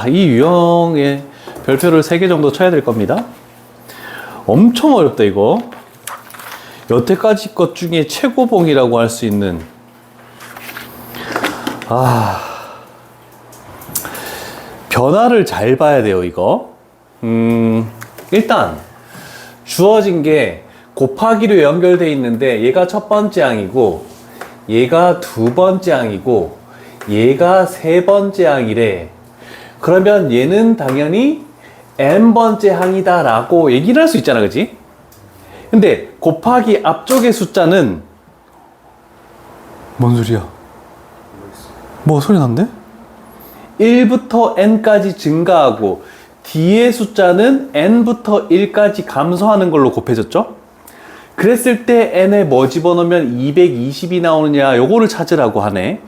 이 유형의 별표를 3개 정도 쳐야 될 겁니다. 엄청 어렵다, 이거. 여태까지 것 중에 최고봉이라고 할 수 있는, 변화를 잘 봐야 돼요, 이거. 일단, 주어진 게 곱하기로 연결되어 있는데, 얘가 첫 번째 항이고, 얘가 두 번째 항이고, 얘가 세 번째 항이래. 그러면 얘는 당연히 n번째 항이다 라고 얘기를 할 수 있잖아, 그치? 근데 곱하기 앞쪽의 숫자는 뭔 소리야? 뭐 소리 난데? 1부터 n까지 증가하고 뒤의 숫자는 n부터 1까지 감소하는 걸로 곱해졌죠? 그랬을 때 n에 뭐 집어넣으면 220이 나오느냐, 요거를 찾으라고 하네.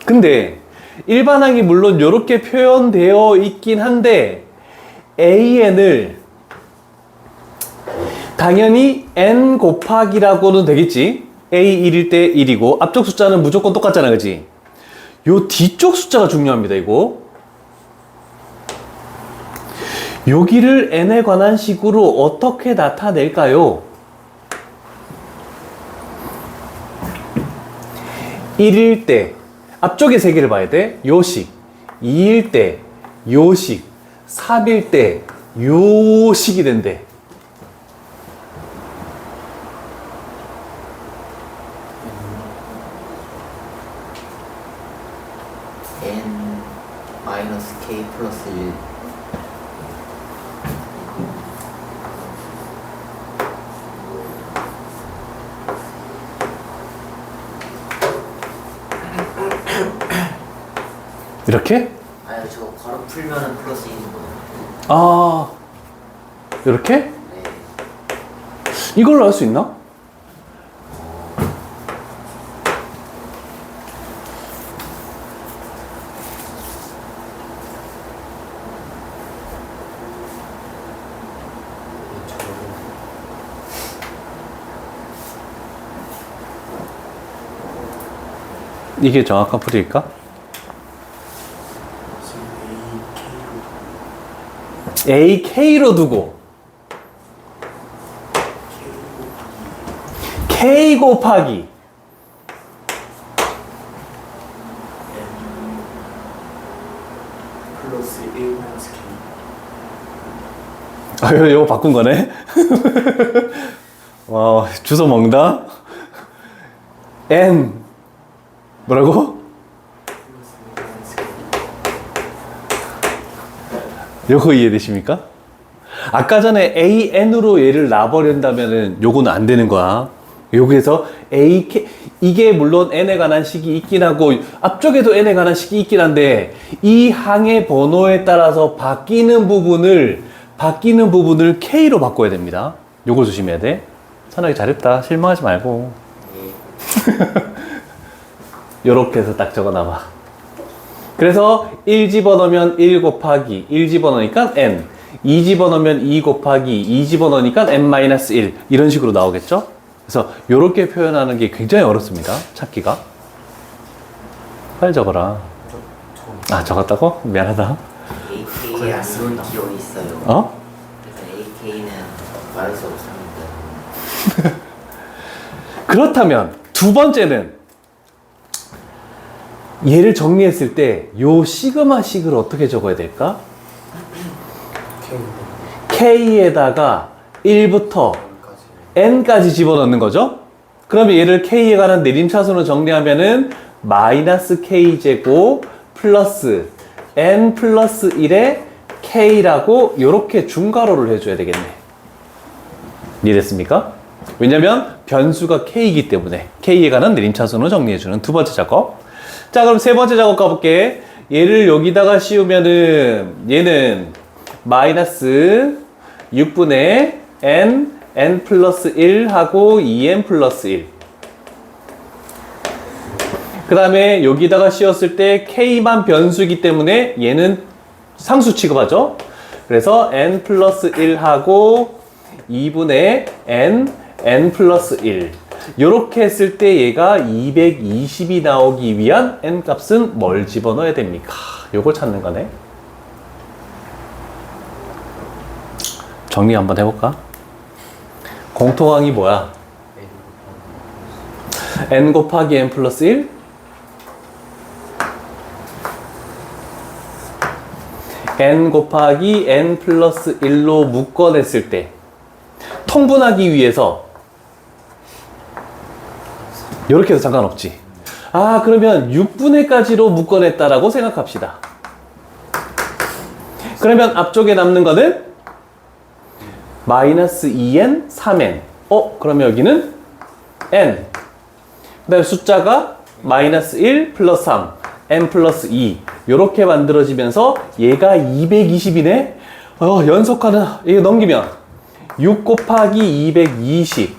근데 일반항이 물론 이렇게 표현되어 있긴 한데 an을 당연히 n 곱하기라고는 되겠지. a 1일 때 1이고 앞쪽 숫자는 무조건 똑같잖아, 그치? 요 뒤쪽 숫자가 중요합니다, 이거. 여기를 n에 관한 식으로 어떻게 나타낼까요? 1일 때 앞쪽에 3개를 봐야 돼. 요식. 2일 때 요식. 3일 때 요식이 된대. n-k 플러스 1. 이렇게? 아니, 저거 바로 풀면은 플러스 1이거든요. 이렇게? 네. 이걸로 할 수 있나? 이게 정확한 풀이일까? AK로 두고 K 곱하기 플러스 1 마이너스 K. 이거 바꾼 거네? 와, 주워 먹는다? N 뭐라고? 요거 이해되십니까? 아까 전에 AN으로 얘를 놔버린다면은 요거는 안 되는 거야. 여기에서 AK, 이게 물론 N에 관한 식이 있긴 하고 앞쪽에도 N에 관한 식이 있긴 한데 이 항의 번호에 따라서 바뀌는 부분을 K로 바꿔야 됩니다. 요걸 조심해야 돼. 선하게 잘했다. 실망하지 말고. 요렇게 해서 딱 적어놔봐. 그래서 1 집어넣으면 1 곱하기 1 집어넣으니까 n, 2 집어넣으면 2 곱하기 2 집어넣으니까 n-1 이런 식으로 나오겠죠? 그래서 이렇게 표현하는 게 굉장히 어렵습니다. 찾기가. 빨리 적어라. 적었다고? 미안하다. AK에 안 쓰는 기억이 있어요. 어? 그래서 AK는 말할 수 없습니다. 그렇다면 두 번째는 얘를 정리했을 때 요 시그마 식을 어떻게 적어야 될까? K에다가 1부터 N까지 집어넣는 거죠? 그러면 얘를 K에 관한 내림차순으로 정리하면은 마이너스 K제곱 플러스 N 플러스 1의 K라고 요렇게 중괄호를 해줘야 되겠네. 이해됐습니까? 왜냐면 변수가 K이기 때문에 K에 관한 내림차순으로 정리해주는 두 번째 작업. 자, 그럼 세 번째 작업 가볼게. 얘를 여기다가 씌우면은 얘는 마이너스 6분의 n 플러스 1 하고 2n 플러스 1. 그 다음에 여기다가 씌웠을 때 k만 변수이기 때문에 얘는 상수 취급하죠. 그래서 n 플러스 1 하고 2분의 n 플러스 1. 요렇게 했을 때 얘가 220이 나오기 위한 n 값은 뭘 집어넣어야 됩니까? 요걸 찾는 거네. 정리 한번 해볼까? 공통항이 뭐야? n 곱하기 n 플러스 1? n 곱하기 n 플러스 1로 묶어냈을 때 통분하기 위해서 이렇게 해도 상관없지. 아, 그러면 6분의까지로 묶어냈다라고 생각합시다. 그러면 앞쪽에 남는 거는 마이너스 2n, 3n. 그러면 여기는 n. 그 다음에 숫자가 마이너스 1 플러스 3, n 플러스 2. 요렇게 만들어지면서 얘가 220이네? 연속하는, 이거 넘기면 6 곱하기 220.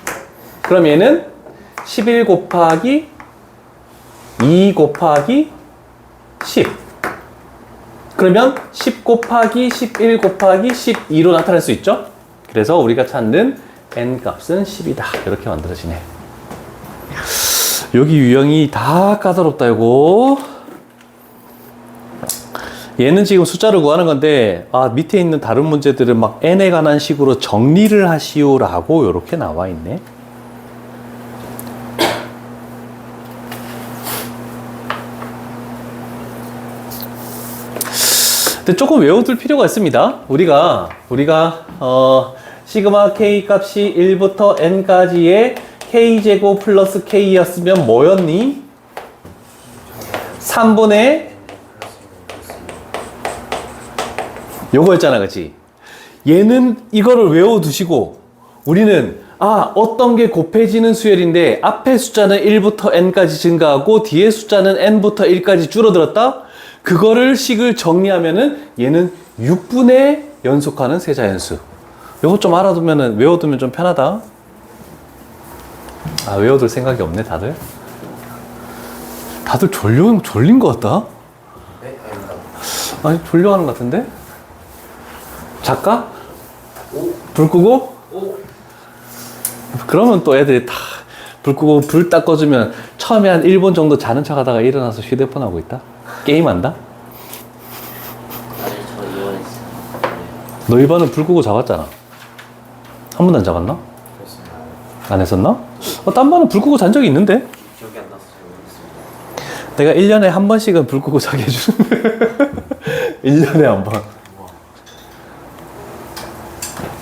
그럼 얘는 11 곱하기 2 곱하기 10. 그러면 10 곱하기 11 곱하기 12로 나타날 수 있죠? 그래서 우리가 찾는 n 값은 10이다. 이렇게 만들어지네. 여기 유형이 다 까다롭다, 이거. 얘는 지금 숫자를 구하는 건데, 밑에 있는 다른 문제들은 막 n에 관한 식으로 정리를 하시오라고 이렇게 나와 있네. 근데 조금 외워둘 필요가 있습니다. 우리가 시그마 k 값이 1부터 n까지의 k제곱 플러스 k였으면 뭐였니? 3분의 요거였잖아, 그치? 얘는 이거를 외워두시고 우리는 어떤 게 곱해지는 수열인데 앞에 숫자는 1부터 n까지 증가하고 뒤에 숫자는 n부터 1까지 줄어들었다? 그거를 식을 정리하면은 얘는 6분의 연속하는 세자연수. 요거 좀 알아두면은, 외워두면 좀 편하다. 외워둘 생각이 없네, 다들. 다들 졸린 것 같다? 네? 아닙니다. 아니, 졸려하는 것 같은데? 작가? 오? 불 끄고? 오? 그러면 또 애들이 다 불 끄고 불 딱 꺼주면 처음에 한 1분 정도 자는 척 하다가 일어나서 휴대폰 하고 있다? 게임한다? 아니, 저 이혼했어요. 너 이번엔 불 끄고 잡았잖아. 한 번도 안 잡았나? 그렇습니다. 안 했었나? 딴 번은 불 끄고 잔 적이 있는데? 기억이 안 나서 잘 모르겠습니다. 내가 1년에 한 번씩은 불 끄고 자게 해주는데 1년에 한 번.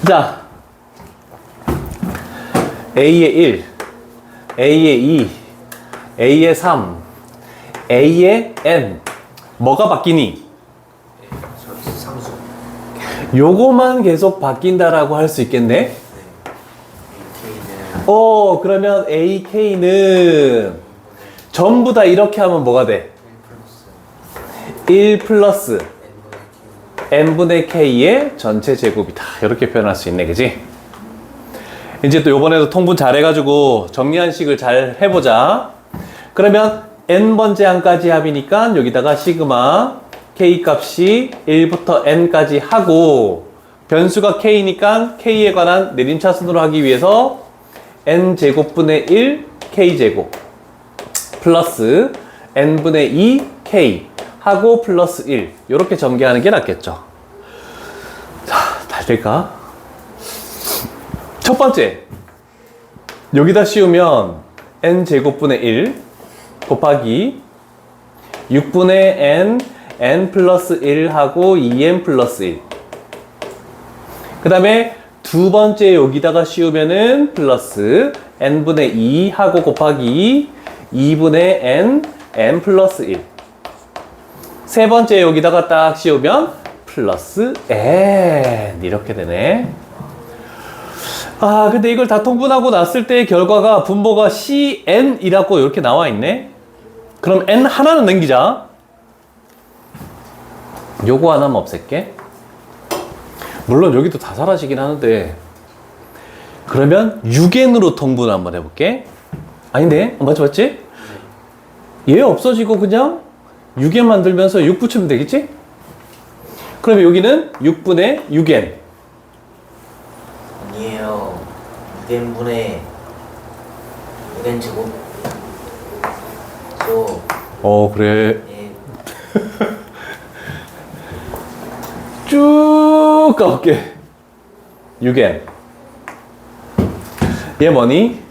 자, A의 1, A의 2, A의 3, A의 N. 뭐가 바뀌니? 저 상수. 요거만 계속 바뀐다라고 할 수 있겠네? 네. AK는 그러면 AK는 전부 다 이렇게 하면 뭐가 돼? 1 플러스 n분의 k의 전체 제곱이다. 이렇게 표현할 수 있네, 그지? 이제 또 요번에도 통분 잘 해가지고 정리한 식을 잘 해보자. 그러면 n번째 항까지 합이니까 여기다가 시그마 k 값이 1부터 n까지 하고 변수가 k니까 k에 관한 내림차순으로 하기 위해서 n제곱분의 1 k제곱 플러스 n분의 2 k 하고 플러스 1 이렇게 전개하는 게 낫겠죠. 자, 잘 될까? 첫 번째, 여기다 씌우면 n제곱분의 1 곱하기 6분의 n 플러스 1 하고 2n 플러스 1. 그 다음에 두 번째 여기다가 씌우면은 플러스 n분의 2 하고 곱하기 2분의 n 플러스 1. 세 번째 여기다가 딱 씌우면 플러스 n 이렇게 되네. 근데 이걸 다 통분하고 났을 때의 결과가 분모가 cn이라고 이렇게 나와 있네. 그럼 n 하나는 남기자. 요거 하나만 없앨게. 물론 여기도 다 사라지긴 하는데 그러면 6n으로 통분 한번 해볼게. 아닌데? 맞지? 얘 없어지고 그냥 6n 만들면서 6 붙이면 되겠지? 그러면 여기는 6분의 6n. 아니에요. 6n분의 5n 제곱. 그래. 예. 쭉 가볼게. 6n. 얘 뭐니?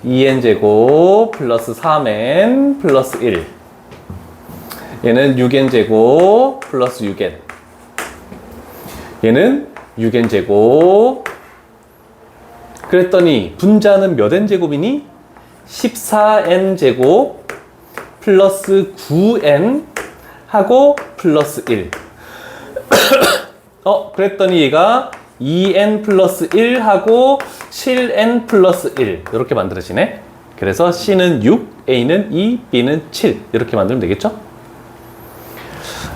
2n 제곱 플러스 3n 플러스 1. 얘는 6n 제곱 플러스 6n. 얘는 6n 제곱. 그랬더니 분자는 몇 n 제곱이니? 14n 제곱 플러스 9n 하고 플러스 1. 그랬더니 얘가 2n 플러스 1 하고 7n 플러스 1 이렇게 만들어지네. 그래서 C는 6, A는 2, B는 7 이렇게 만들면 되겠죠?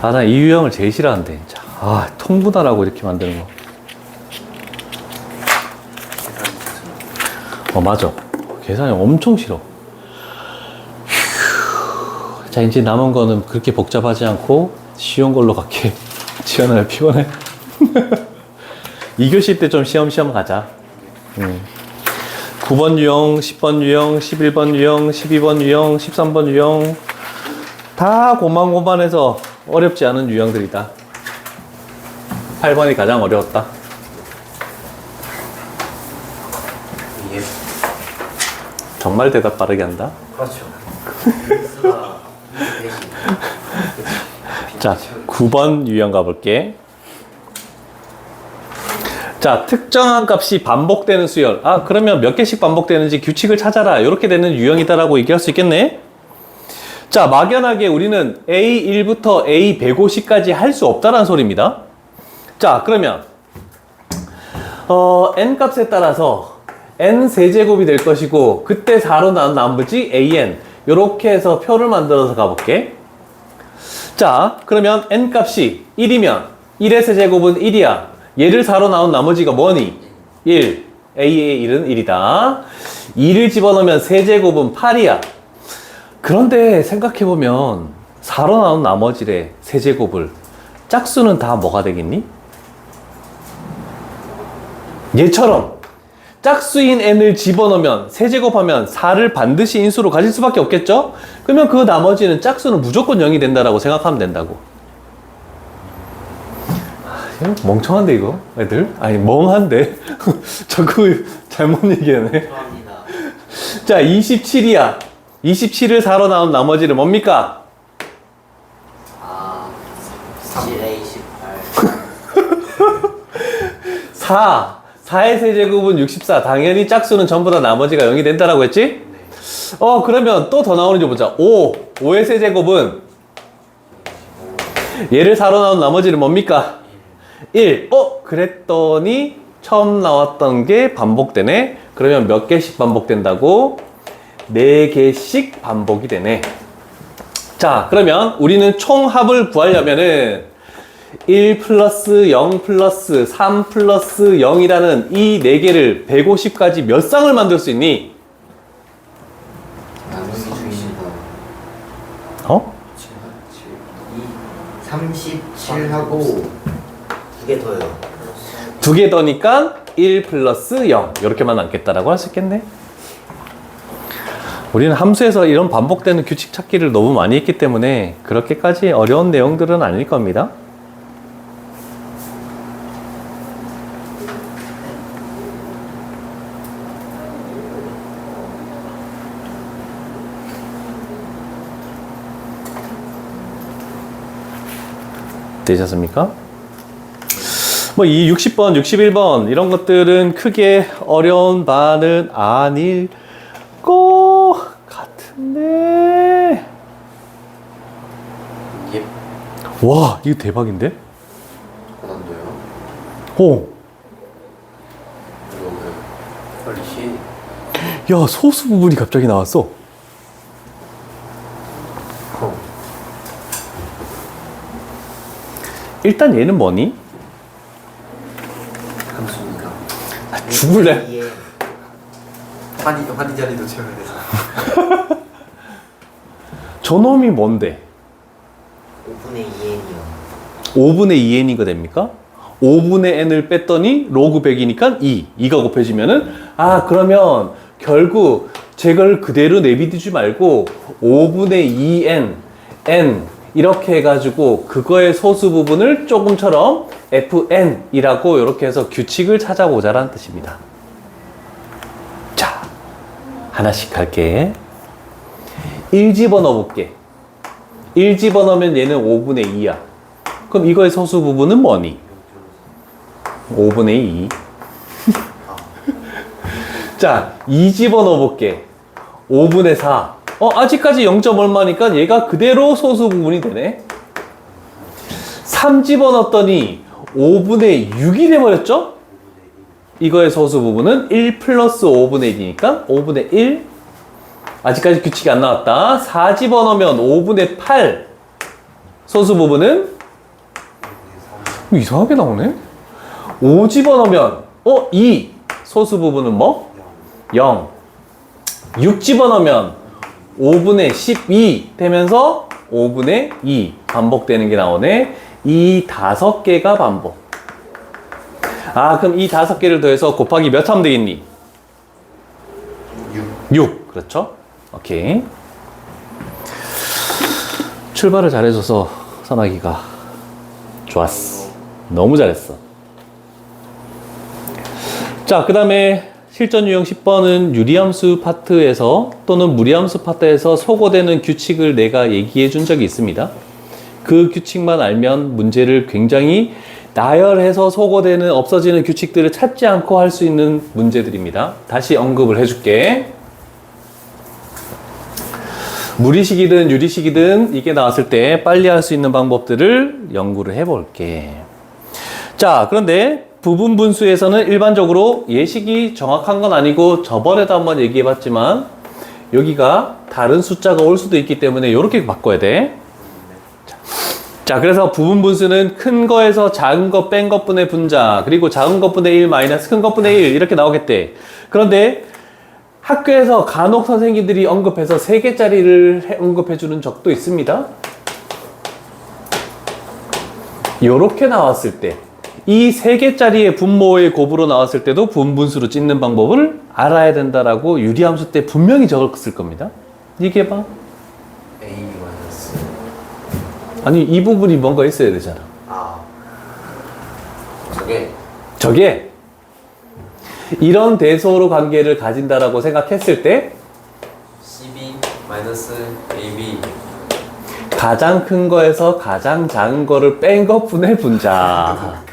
나 이 유형을 제일 싫어하는데 진짜. 통분할하고 이렇게 만드는 거. 맞아. 계산이 엄청 싫어. 자, 이제 남은 거는 그렇게 복잡하지 않고 쉬운 걸로 갈게. 지연아, 피곤해? 2교시 때 좀 시험 가자. 9번 유형, 10번 유형, 11번 유형, 12번 유형, 13번 유형 다 고만고만해서 어렵지 않은 유형들이다. 8번이 가장 어려웠다. 예. 정말 대답 빠르게 한다. 그렇죠. 수가 대신. 자, 9번 유형 가볼게. 자, 특정한 값이 반복되는 수열. 그러면 몇 개씩 반복되는지 규칙을 찾아라. 이렇게 되는 유형이다라고 얘기할 수 있겠네. 자, 막연하게 우리는 A1부터 A150까지 할 수 없다라는 소리입니다. 자, 그러면 n 값에 따라서 n 세제곱이 될 것이고 그때 4로 나온 나머지 an 이렇게 해서 표를 만들어서 가볼게. 자, 그러면 n 값이 1이면 1의 세제곱은 1이야. 얘를 4로 나온 나머지가 뭐니? 1. A의 1은 1이다. 2를 집어넣으면 세제곱은 8이야. 그런데 생각해보면 4로 나온 나머지의 세제곱을 짝수는 다 뭐가 되겠니? 얘처럼 짝수인 n을 집어넣으면 세제곱하면 4를 반드시 인수로 가질 수밖에 없겠죠? 그러면 그 나머지는 짝수는 무조건 0이 된다라고 생각하면 된다고. 멍청한데 이거 애들? 아니 멍한데 자꾸 잘못 얘기하네. 죄송합니다. 자, 27이야 27을 4로 나온 나머지는 뭡니까? 7에 28. 4의 세제곱은 64. 당연히 짝수는 전부 다 나머지가 0이 된다라고 했지? 그러면 또 더 나오는지 보자. 5의 세제곱은 얘를 4로 나온 나머지는 뭡니까? 1. 그랬더니 처음 나왔던 게 반복되네. 그러면 몇 개씩 반복된다고? 4개씩 반복이 되네. 자, 그러면 우리는 총합을 구하려면은 1 플러스 0 플러스 3 플러스 0이라는 이 4개를 150까지 몇 쌍을 만들 수 있니? 나누기 중입니다. 37하고 2개 더요. 2개 더니까 1 플러스 0 이렇게만 남겠다라고 할 수 있겠네. 우리는 함수에서 이런 반복되는 규칙 찾기를 너무 많이 했기 때문에 그렇게까지 어려운 내용들은 아닐 겁니다. 되셨습니까? 이 60번, 61번 이런 것들은 크게 어려운 바는 아닐 것 같은데. 예. 와, 이거 대박인데? 하단도요. 오, 이거 퀄리시. 야, 소수 부분이 갑자기 나왔어. 일단 얘는 뭐니? 함수입니다. 죽을래? 예. 환희 자리도 채워야 돼서. 저놈이 뭔데? 5분의 2n이요. 5분의 2n인 거 됩니까? 5분의 n을 뺐더니 로그 100이니까 2. 2가 곱해지면은 그러면 결국 제걸 그대로 내비두지 말고 5분의 2n, n 이렇게 해가지고 그거의 소수 부분을 조금처럼 fn이라고 이렇게 해서 규칙을 찾아보자라는 뜻입니다. 자, 하나씩 할게. 1 집어넣어 볼게. 1 집어넣으면 얘는 5분의 2야. 그럼 이거의 소수 부분은 뭐니? 5분의 2. 자, 2 집어넣어 볼게. 5분의 4. 아직까지 0. 얼마니까 얘가 그대로 소수 부분이 되네. 3 집어넣었더니 5분의 6이 돼버렸죠? 이거의 소수 부분은 1 플러스 5분의 1이니까 5분의 1. 아직까지 규칙이 안 나왔다. 4 집어넣으면 5분의 8. 소수 부분은 이상하게 나오네. 5 집어넣으면 2. 소수 부분은 뭐? 0. 6 집어넣으면 5분의 12 되면서 5분의 2 반복되는 게 나오네. 이 5개가 반복. 그럼 이 5개를 더해서 곱하기 몇 하면 되겠니? 6. 그렇죠? 오케이. 출발을 잘해줘서 선아기가 좋았어. 너무 잘했어. 자, 그 다음에 실전 유형 10번은 유리함수 파트에서 또는 무리함수 파트에서 소거되는 규칙을 내가 얘기해 준 적이 있습니다. 그 규칙만 알면 문제를 굉장히 나열해서 소거되는 없어지는 규칙들을 찾지 않고 할 수 있는 문제들입니다. 다시 언급을 해줄게. 무리식이든 유리식이든 이게 나왔을 때 빨리 할 수 있는 방법들을 연구를 해볼게. 자, 그런데 부분 분수에서는 일반적으로 예식이 정확한 건 아니고 저번에도 한번 얘기해봤지만 여기가 다른 숫자가 올 수도 있기 때문에 이렇게 바꿔야 돼. 자, 그래서 부분 분수는 큰 거에서 작은 거 뺀 것분의 분자, 그리고 작은 것분의 1 마이너스 큰 것분의 1 이렇게 나오겠대. 그런데 학교에서 간혹 선생님들이 언급해서 3개짜리를 언급해 주는 적도 있습니다. 이렇게 나왔을 때 이 3개짜리의 분모의 곱으로 나왔을 때도 분분수로 찢는 방법을 알아야 된다라고 유리함수 때 분명히 적었을 겁니다. 얘기해봐. A 마이너스. 아니, 이 부분이 뭔가 있어야 되잖아. 저게 이런 대소로 관계를 가진다라고 생각했을 때 CB 마이너스 AB. 가장 큰 거에서 가장 작은 거를 뺀 것분의 분자.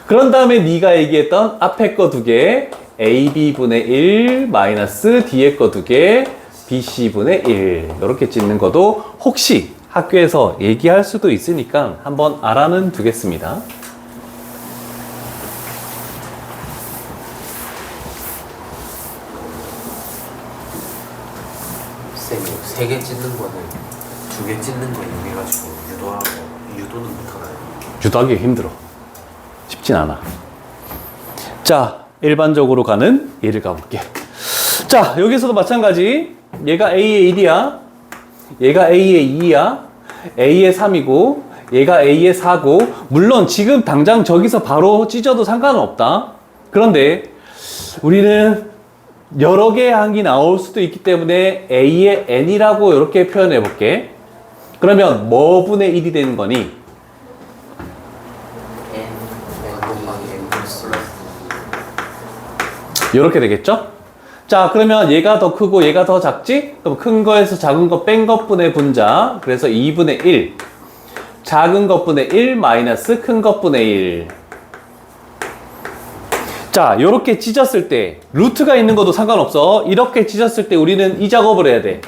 그런 다음에 네가 얘기했던 앞에 거 2개 AB분의 1 마이너스 뒤에 거 2개 BC분의 1 이렇게 찢는 것도 혹시 학교에서 얘기할 수도 있으니까 한번 알아는 두겠습니다. 쌤이 3개 찢는 거는 2개 찢는 거 이용해가지고 유도는 못하나요? 유도하기 힘들어. 쉽진 않아. 자, 일반적으로 가는 예를 가볼게. 자, 여기서도 마찬가지. 얘가 A의 1이야. 얘가 A의 2야. A의 3이고 얘가 A의 4고 물론 지금 당장 저기서 바로 찢어도 상관은 없다. 그런데 우리는 여러 개의 항이 나올 수도 있기 때문에 A의 N이라고 이렇게 표현해 볼게. 그러면 뭐 분의 1이 되는 거니? 이렇게 되겠죠? 자, 그러면 얘가 더 크고 얘가 더 작지? 그럼 큰 거에서 작은 거 뺀 것분의 분자. 그래서 2분의 1. 작은 것분의 1 마이너스 큰 것분의 1. 자, 요렇게 찢었을 때 루트가 있는 것도 상관없어. 이렇게 찢었을 때 우리는 이 작업을 해야 돼.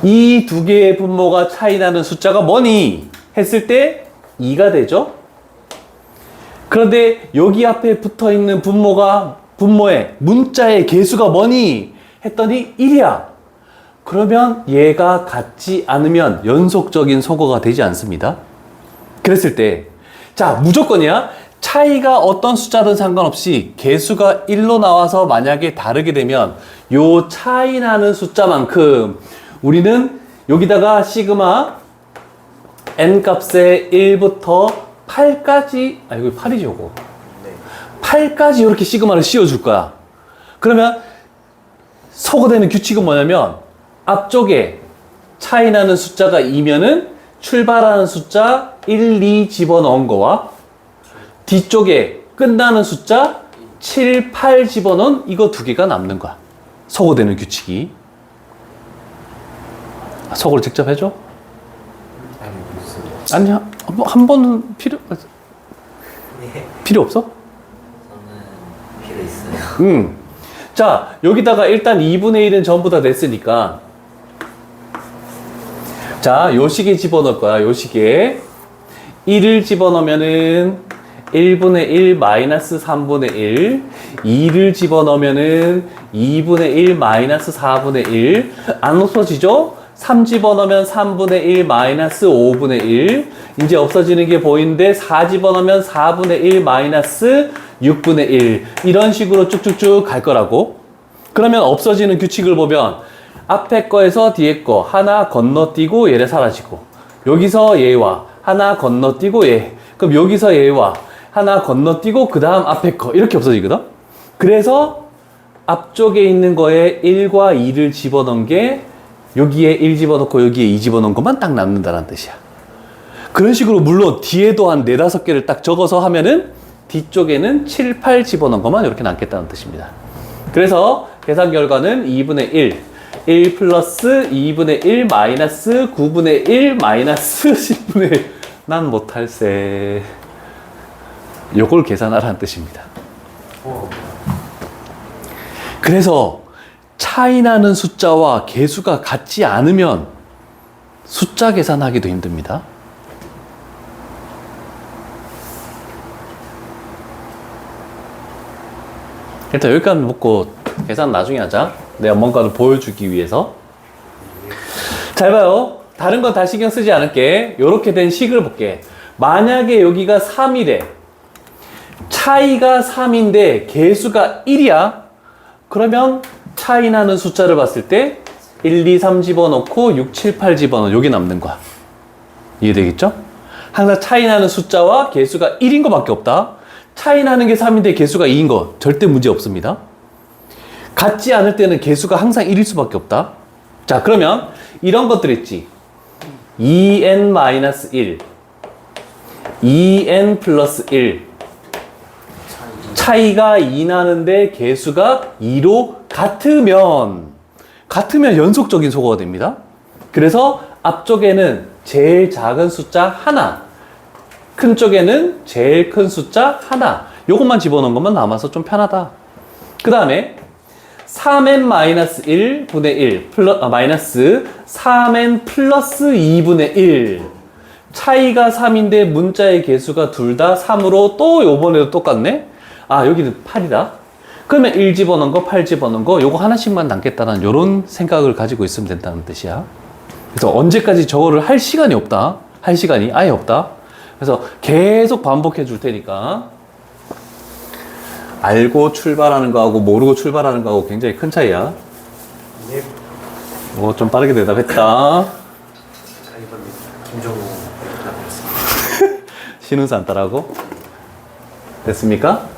이 두 개의 분모가 차이 나는 숫자가 뭐니? 했을 때 2가 되죠? 그런데 여기 앞에 붙어 있는 분모의 문자의 개수가 뭐니? 했더니 1이야. 그러면 얘가 같지 않으면 연속적인 소거가 되지 않습니다. 그랬을 때, 자, 무조건이야. 차이가 어떤 숫자든 상관없이 개수가 1로 나와서 만약에 다르게 되면 요 차이 나는 숫자만큼 우리는 여기다가 시그마 n 값의 1부터 8까지, 여기 8이죠, 이거. 네. 8까지 이렇게 시그마를 씌워줄 거야. 그러면 소거되는 규칙은 뭐냐면 앞쪽에 차이 나는 숫자가 2면은 출발하는 숫자 1, 2 집어넣은 거와 뒤쪽에 끝나는 숫자 7, 8 집어넣은 이거 두 개가 남는 거야. 소거되는 규칙이. 소거를 직접 해줘? 아니 무슨 아니야. 한 번은 네, 필요 없어? 저는 필요 있어요. 자, 여기다가 일단 2분의 1은 전부 다 됐으니까. 자, 요 식에 집어넣을 거야, 요 식에. 1을 집어넣으면은 1분의 1 마이너스 3분의 1. 2를 집어넣으면은 2분의 1 마이너스 4분의 1. 안 없어지죠? 3 집어넣으면 3분의 1 마이너스 5분의 1. 이제 없어지는 게 보이는데 4 집어넣으면 4분의 1 마이너스 6분의 1. 이런 식으로 쭉쭉쭉 갈 거라고. 그러면 없어지는 규칙을 보면 앞에 거에서 뒤에 거 하나 건너뛰고 얘를 사라지고 여기서 얘와 하나 건너뛰고 얘. 그럼 여기서 얘와 하나 건너뛰고 그 다음 앞에 거 이렇게 없어지거든. 그래서 앞쪽에 있는 거에 1과 2를 집어넣은 게 여기에 1 집어넣고 여기에 2 집어넣은 것만 딱 남는다는 뜻이야. 그런 식으로 물론 뒤에도 한 4, 5개를 딱 적어서 하면은 뒤쪽에는 7, 8 집어넣은 것만 이렇게 남겠다는 뜻입니다. 그래서 계산 결과는 2분의 1, 1 플러스 2분의 1 마이너스 9분의 1 마이너스 10분의 1. 난 못할세. 요걸 계산하라는 뜻입니다. 그래서 차이 나는 숫자와 개수가 같지 않으면 숫자 계산하기도 힘듭니다. 일단 여기까지 먹고 계산 나중에 하자. 내가 뭔가를 보여주기 위해서. 잘 봐요. 다른 건 다 신경 쓰지 않을게. 이렇게 된 식을 볼게. 만약에 여기가 3이래. 차이가 3인데 개수가 1이야. 그러면 차이 나는 숫자를 봤을 때 1, 2, 3 집어넣고 6, 7, 8 집어넣어. 여기 남는 거야. 이해되겠죠? 항상 차이 나는 숫자와 개수가 1인 것밖에 없다. 차이 나는 게 3인데 개수가 2인 거 절대 문제 없습니다. 같지 않을 때는 개수가 항상 1일 수밖에 없다. 자, 그러면 이런 것들 있지. 2n-1, 2n 플러스 1. 차이가 2 나는데 개수가 2로 같으면 연속적인 소거가 됩니다. 그래서 앞쪽에는 제일 작은 숫자 하나, 큰 쪽에는 제일 큰 숫자 하나. 요것만 집어넣은 것만 남아서 좀 편하다. 그 다음에 3n-1 분의 1 마이너스 3n 플러스 2분의 1. 차이가 3인데 문자의 개수가 둘 다 3으로 또 요번에도 똑같네. 아, 여기는 8이다. 그러면 1 집어넣은 거, 8 집어넣은 거, 요거 하나씩만 남겠다는 요런 생각을 가지고 있으면 된다는 뜻이야. 그래서 언제까지 저거를 할 시간이 없다. 할 시간이 아예 없다. 그래서 계속 반복해 줄 테니까. 알고 출발하는 거하고 모르고 출발하는 거하고 굉장히 큰 차이야. 네. 오, 좀 빠르게 대답했다. 이번 김정우 대답했습니다. 신은사 안 따라하고. 됐습니까?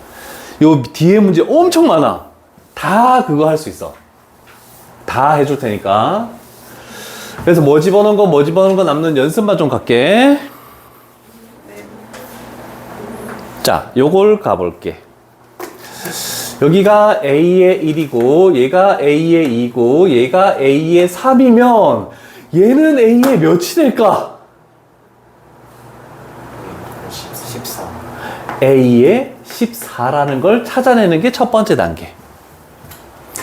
요 뒤에 문제 엄청 많아. 다 그거 할 수 있어. 다 해줄 테니까. 그래서 뭐 집어넣은 거 남는 연습만 좀 갈게. 자, 요걸 가볼게. 여기가 A의 1이고, 얘가 A의 2고, 얘가 A의 3이면, 얘는 A의 몇이 될까? 14. A의 14라는 걸 찾아내는 게 첫 번째 단계.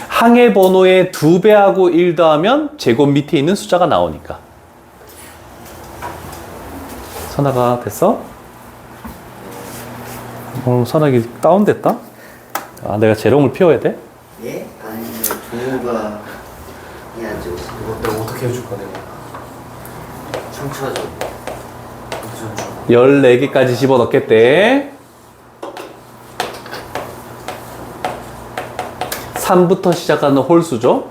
항해 번호의 2배하고 1 더하면 제곱 밑에 있는 숫자가 나오니까. 선아가 됐어? 선아기 다운됐다? 아, 내가 재롱을 피워야 돼? 예? 아니, 종우가 해야죠. 내가 어떻게 해줄 거야, 내가? 춤춰줘. 14개까지 집어넣겠대. 3부터 시작하는 홀수죠.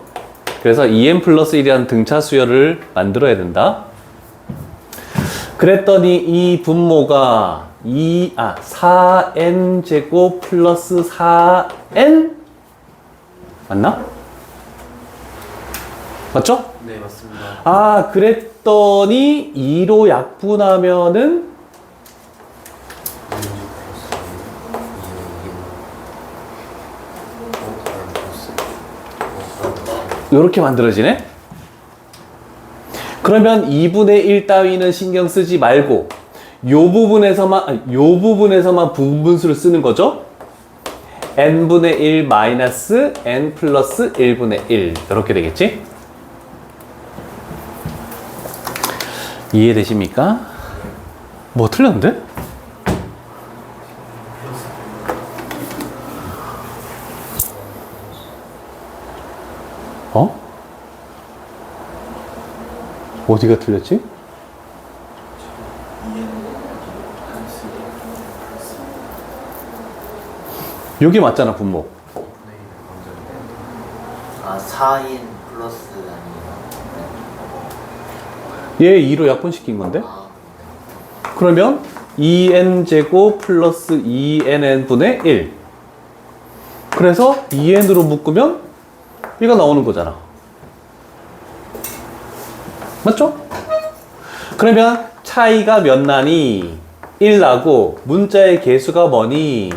그래서 2n 플러스 1이라는 등차 수열을 만들어야 된다. 그랬더니 이 분모가 4n 제곱 플러스 4n 맞나? 맞죠? 네, 맞습니다. 아, 그랬더니 2로 약분하면은 요렇게 만들어지네? 그러면 2분의 1 따위는 신경 쓰지 말고 요 부분에서만 분분수를 쓰는 거죠? n분의 1 마이너스 n 플러스 1분의 1 이렇게 되겠지? 이해되십니까? 뭐 틀렸는데? 어? 어디가 틀렸지? 여기 맞잖아, 분모. 아 4인 플러스 아니에요? 얘 2로 약분시킨 건데? 아 그러면 2n제곱 플러스 2nn분의 1. 그래서 2n으로 묶으면 이거 나오는 거잖아. 맞죠? 그러면 차이가 몇 나니? 1 나고 문자의 개수가 뭐니?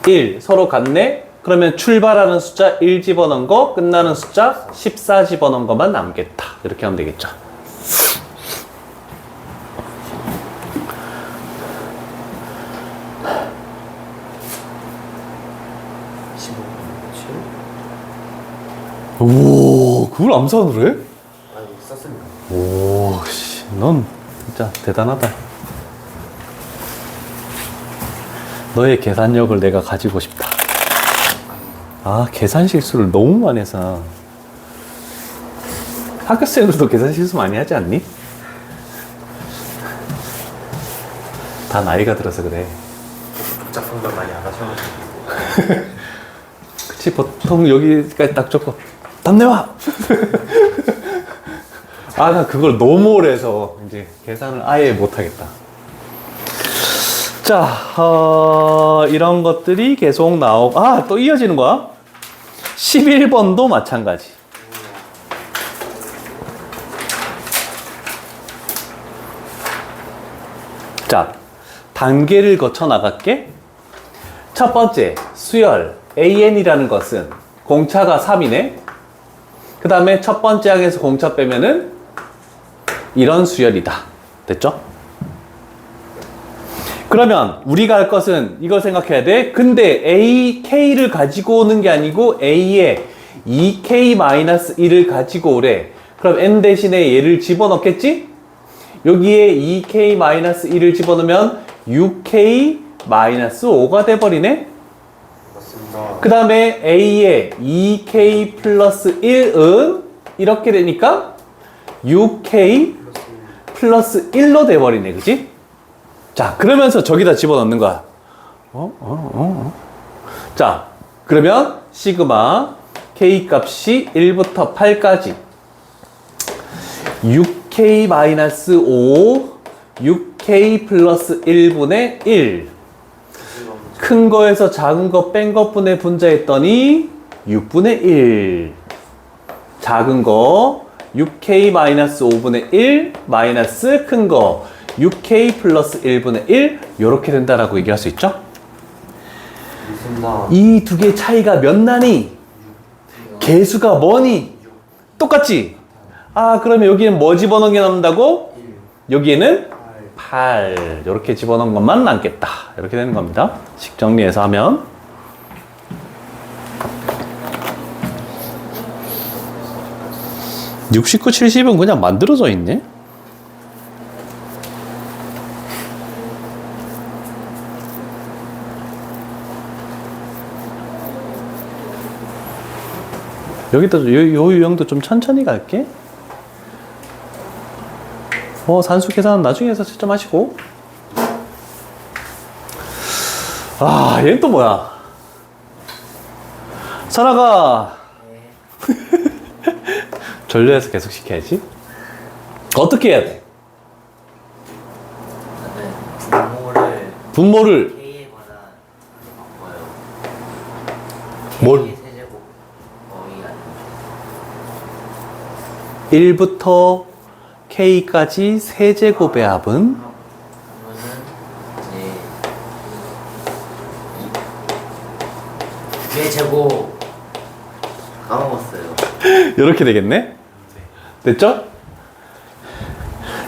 1. 서로 같네? 그러면 출발하는 숫자 1 집어넣은 거, 끝나는 숫자 14 집어넣은 것만 남겠다. 이렇게 하면 되겠죠. 오, 그걸 암산을 해? 아, 이거 썼습니다. 오, 씨, 넌 진짜 대단하다. 너의 계산력을 내가 가지고 싶다. 아, 계산 실수를 너무 많이 해서. 학교생들도 계산 실수 많이 하지 않니? 다 나이가 들어서 그래. 복잡한 걸 많이 안 하셔가지고. 그치, 보통 여기까지 딱 적고 답 내와! 아, 나 그걸 너무 오래 해서 이제 계산을 아예 못하겠다. 자, 이런 것들이 계속 나오고, 아, 또 이어지는 거야? 11번도 마찬가지. 자, 단계를 거쳐 나갈게. 첫 번째, 수열 AN이라는 것은 공차가 3이네. 그 다음에 첫 번째 항에서 공차 빼면은 이런 수열이다. 됐죠? 그러면 우리가 할 것은 이걸 생각해야 돼. 근데 A, K를 가지고 오는 게 아니고 A에 2K-1을 가지고 오래. 그럼 N 대신에 얘를 집어넣겠지? 여기에 2K-1을 집어넣으면 6K-5가 돼버리네? 맞습니다. 그 다음에 A에 2K 플러스 1은 이렇게 되니까 6K 플러스 1로 돼버리네. 그치? 자, 그러면서 저기다 집어넣는 거야. 자, 그러면 시그마 K 값이 1부터 8까지 6K-5, 6K 플러스 1분의 1. 큰 거에서 작은 거 뺀 것분의 분자했더니 6분의 1. 작은 거 6K-5분의 1 마이너스 큰 거 6K 플러스 1분의 1 요렇게 된다라고 얘기할 수 있죠? 맞습니다. 이 두 개 차이가 몇 나니? 개수가 뭐니? 똑같지? 아, 그러면 여기는 뭐 집어넣은 게 남는다고? 여기에는 8 이렇게 집어넣은 것만 남겠다. 이렇게 되는 겁니다. 식 정리해서 하면 69, 70은 그냥 만들어져 있네. 여기다 요 유형도 좀 천천히 갈게. 산수 계산은 나중에 해서 채점하시고. 아, 얘는 또 뭐야? 선아가 전류해서 계속 시켜야지. 어떻게 해야 돼? 저는 분모를 K에 관한 뭐예요? 뭘? K의 세제곱 아니면 1부터 K까지 세제곱의 합은 그러면은 이제 2의 제곱 까먹었어요. 이렇게 되겠네? 됐죠?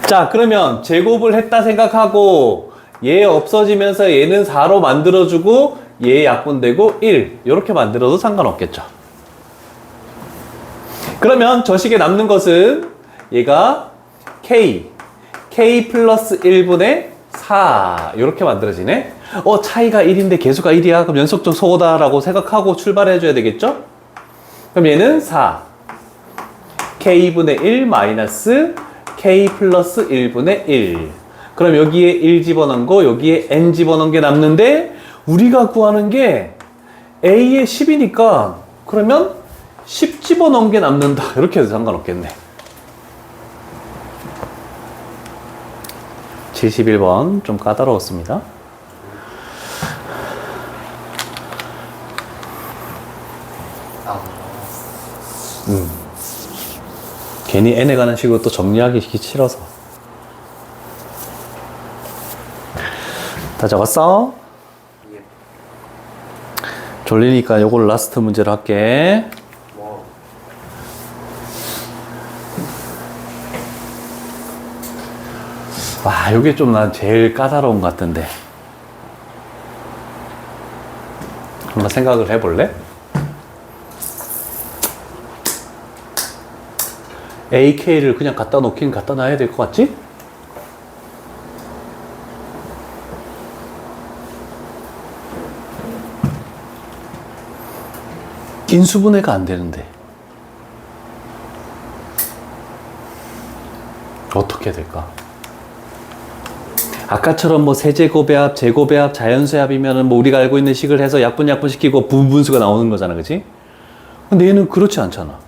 자, 그러면 제곱을 했다 생각하고 얘 없어지면서 얘는 4로 만들어주고 얘 약분되고 1 이렇게 만들어도 상관없겠죠. 그러면 저 식에 남는 것은 얘가 K 플러스 1분의 4 이렇게 만들어지네. 차이가 1인데 계수가 1이야. 그럼 연속적 소거다라고 생각하고 출발해 줘야 되겠죠? 그럼 얘는 4 K분의 1 마이너스 K 플러스 1분의 1. 그럼 여기에 1 집어넣은 거, 여기에 N 집어넣은 게 남는데, 우리가 구하는 게 A에 10이니까, 그러면 10 집어넣은 게 남는다. 이렇게 해도 상관없겠네. 71번. 좀 까다로웠습니다. 괜히 N에 관한 식으로 또 정리하기 싫어서. 다 적었어? 예. 졸리니까 요걸 라스트 문제로 할게. 와. 와, 요게 좀 난 제일 까다로운 것 같은데. 한번 생각을 해볼래? AK를 그냥 갖다 놓긴 갖다 놔야 될 것 같지? 인수분해가 안 되는데 어떻게 될까? 아까처럼 뭐 세제곱의 합, 제곱의 합, 자연수의 합이면은 뭐 우리가 알고 있는 식을 해서 약분시키고 부분수가 나오는 거잖아, 그치? 근데 얘는 그렇지 않잖아.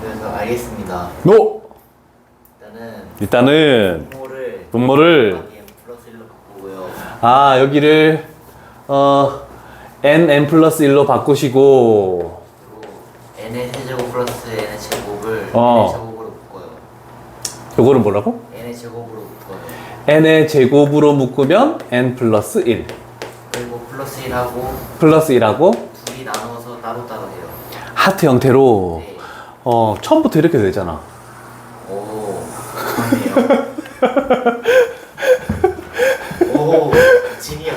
그래서 알겠습니다. 너! 일단은 일단은 분모를 N 플러스 1로 바꾸고요. 여기를 n 플러스 1로 바꾸시고 그리고 N의 세제곱 플러스 N의 제곱을 어. N의 제곱으로 묶어요. 요거는 뭐라고? N의 제곱으로 묶어요. n의 제곱으로 묶으면 n 플러스 1 그리고 플러스 1하고 플러스 1하고 둘이 나눠서 따로따로 해요. 하트 형태로 네. 처음부터 이렇게 되잖아. 오, 그렇네요. 오, 진이야.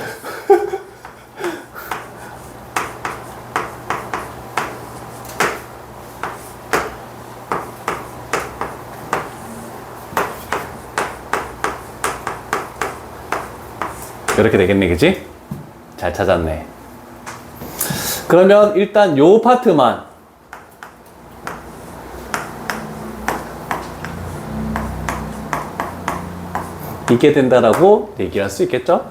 이렇게 되겠네, 그치? 잘 찾았네. 그러면 일단 요 파트만 있게 된다라고 얘기할 수 있겠죠?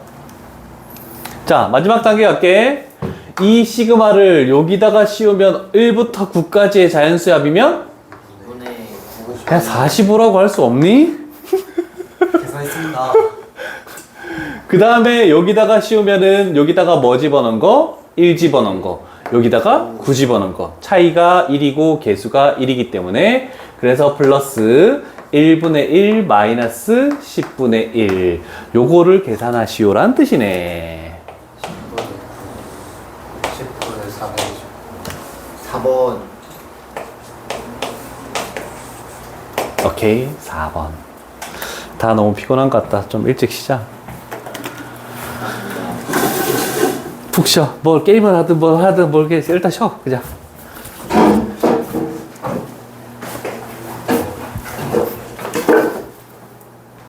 자, 마지막 단계 갈게. 이 시그마를 여기다가 씌우면 1부터 9까지의 자연수합이면 이번에 그냥 45라고 할 수 없니? 계산했습니다. 그 다음에 여기다가 씌우면은 여기다가 뭐 집어넣은 거? 1 집어넣은 거. 여기다가 9 집어넣은 거. 차이가 1이고 개수가 1이기 때문에 그래서 플러스 1분의 1 마이너스 10분의 1 요거를 계산하시오란 뜻이네. 10분의 4분의 4번. 오케이, 4번. 다 너무 피곤한 것 같다. 좀 일찍 쉬자. 푹 쉬어. 뭘 게임을 하든 뭘 하든 뭘 일단 쉬어. 그냥.